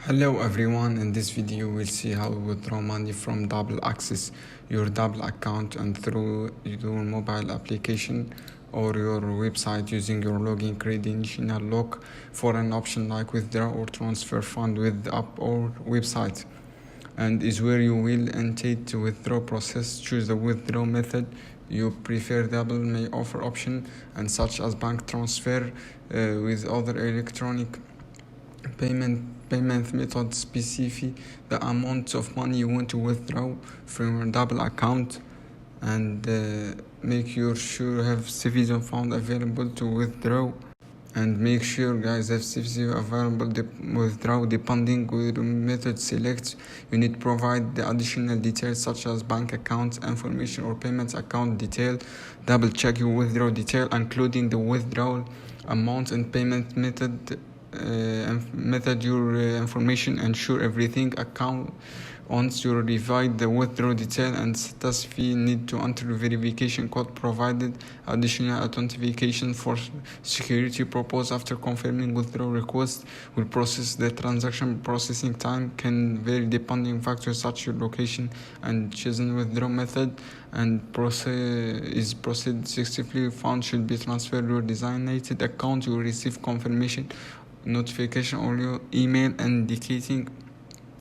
Hello everyone, in this video we'll see how to withdraw money from Dabble. Access your Dabble account and through your mobile application or your website using your login credential. Look for an option like withdraw or transfer fund with the app or website, and is where you will enter to withdraw process. Choose the withdraw method you prefer. Dabble may offer options and such as bank transfer with other electronic payment method. Specify the amount of money you want to withdraw from your Dabble account, and make sure you have sufficient funds available to withdraw, and make sure guys have sufficient available withdraw. Depending on the method select, you need to provide the additional details such as bank account information or payment account detail. Double check your withdrawal detail including the withdrawal amount and payment method your information. Ensure everything account. Once you provide the withdrawal detail and status fee, need to enter the verification code provided. Additional authentication for security purpose. After confirming withdrawal request, will process the transaction. Processing time can vary depending on factors such as your location and chosen withdrawal method, and process successfully. Funds should be transferred to your designated account. You will receive confirmation notification or your email indicating